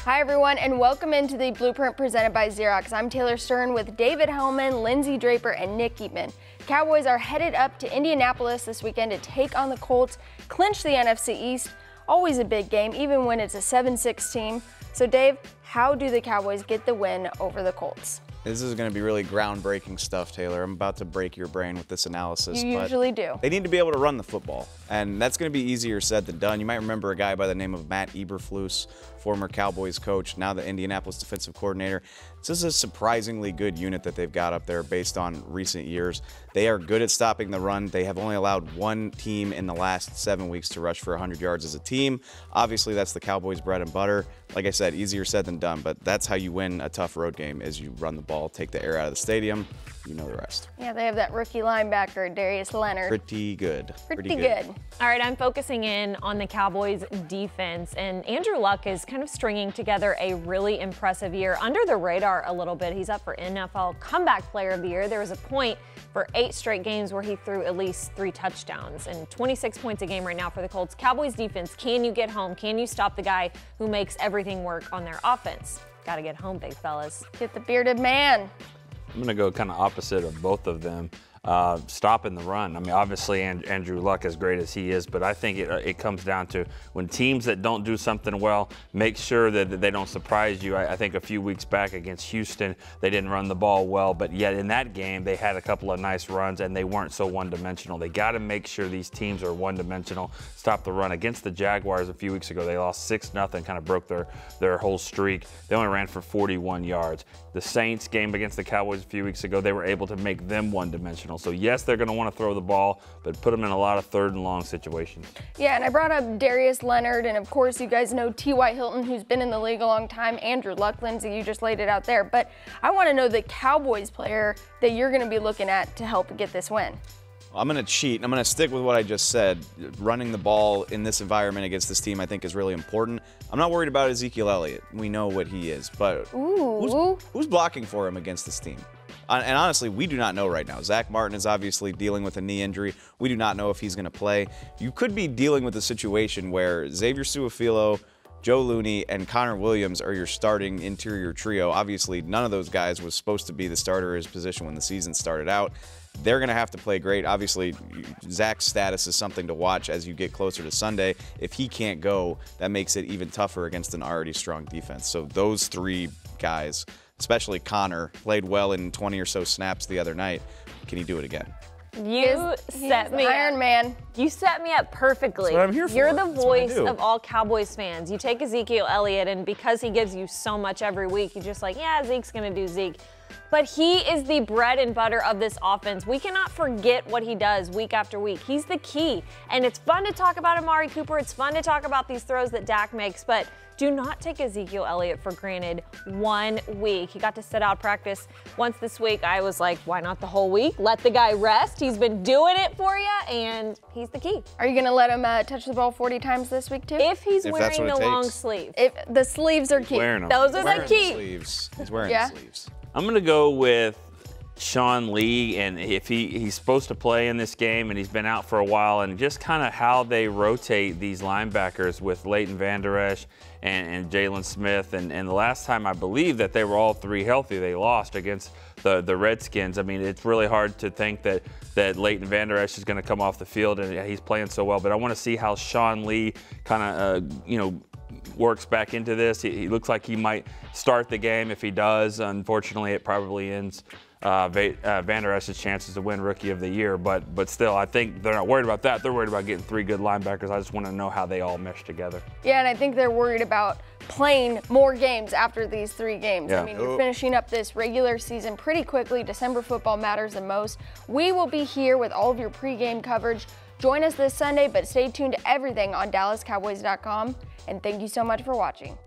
Hi everyone, and welcome into the Blueprint presented by Xerox. I'm Taylor Stern with David Hellman, Lindsay Draper, and Nick Eatman. Cowboys are headed up to Indianapolis this weekend to take on the Colts, clinch the NFC East. Always a big game, even when it's a 7-6 team. So Dave, how do the Cowboys get the win over the Colts? This is going to be really groundbreaking stuff, Taylor. I'm about to break your brain with this analysis. You usually do. They need to be able to run the football, and that's going to be easier said than done. You might remember a guy by the name of Matt Eberflus, former Cowboys coach, now the Indianapolis defensive coordinator. This is a surprisingly good unit that they've got up there based on recent years. They are good at stopping the run. They have only allowed one team in the last 7 weeks to rush for 100 yards as a team. Obviously, that's the Cowboys' bread and butter. Like I said, easier said than done, but that's how you win a tough road game is you run the ball, take the air out of the stadium. You know the rest. Yeah, they have that rookie linebacker, Darius Leonard. Pretty good. Pretty good. All right, I'm focusing in on the Cowboys defense, and Andrew Luck is kind of stringing together a really impressive year under the radar a little bit. He's up for NFL Comeback Player of the Year. There was a point for 8 straight games where he threw at least 3 touchdowns and 26 points a game right now for the Colts. Cowboys defense, can you get home? Can you stop the guy who makes everything work on their offense? Got to get home, big fellas. Get the bearded man. I'm going to go kind of opposite of both of them. Stopping the run. I mean, obviously Andrew Luck, as great as he is, but I think it comes down to when teams that don't do something well, make sure that they don't surprise you. I think a few weeks back against Houston, they didn't run the ball well, but yet in that game, they had a couple of nice runs and they weren't so one-dimensional. They got to make sure these teams are one-dimensional, stop the run. Against the Jaguars a few weeks ago, they lost 6-0, kind of broke their whole streak. They only ran for 41 yards. The Saints game against the Cowboys a few weeks ago, they were able to make them one-dimensional. So yes, they're going to want to throw the ball, but put them in a lot of third and long situations. Yeah, and I brought up Darius Leonard, and of course you guys know T.Y. Hilton, who's been in the league a long time. Andrew Luck, Lindsay, you just laid it out there. But I want to know the Cowboys player that you're going to be looking at to help get this win. I'm going to cheat. I'm going to stick with what I just said. Running the ball in this environment against this team I think is really important. I'm not worried about Ezekiel Elliott. We know what he is, but who's blocking for him against this team? And honestly, we do not know right now. Zach Martin is obviously dealing with a knee injury. We do not know if he's going to play. You could be dealing with a situation where Xavier Su'a-Filo, Joe Looney, and Connor Williams are your starting interior trio. Obviously, none of those guys was supposed to be the starter at his position when the season started out. They're going to have to play great. Obviously, Zach's status is something to watch as you get closer to Sunday. If he can't go, that makes it even tougher against an already strong defense. So those 3 guys, especially Connor, played well in 20 or so snaps the other night. Can he do it again? You set me Iron Man. You set me up perfectly. That's what I'm here for. You're the That's what I voice do. of all Cowboys fans. You take Ezekiel Elliott, and because he gives you so much every week, you're just like, yeah, Zeke's going to do Zeke. But he is the bread and butter of this offense. We cannot forget what he does week after week. He's the key. And it's fun to talk about Amari Cooper. It's fun to talk about these throws that Dak makes, but do not take Ezekiel Elliott for granted 1 week. He got to sit out practice once this week. I was like, why not the whole week? Let the guy rest. He's been doing it for you, and he's the key. Are you going to let him touch the ball 40 times this week, too? If he's wearing the long sleeve. If the sleeves are key. Those are the key. He's wearing the sleeves. I'm going to go with Sean Lee, and if he's supposed to play in this game and he's been out for a while, and just kind of how they rotate these linebackers with Leighton Vander Esch and Jalen Smith. And the last time I believe that they were all 3 healthy, they lost against the Redskins. I mean, it's really hard to think that Leighton Vander Esch is going to come off the field, and he's playing so well. But I want to see how Sean Lee kind of, works back into this. He looks like he might start the game. If he does, unfortunately, it probably ends Vander Esch's chances to win Rookie of the Year. But still, I think they're not worried about that. They're worried about getting 3 good linebackers. I just want to know how they all mesh together. Yeah, and I think they're worried about playing more games after these 3 games. Yeah. I mean, you're finishing up this regular season pretty quickly. December football matters the most. We will be here with all of your pregame coverage. Join us this Sunday, but stay tuned to everything on DallasCowboys.com. And thank you so much for watching.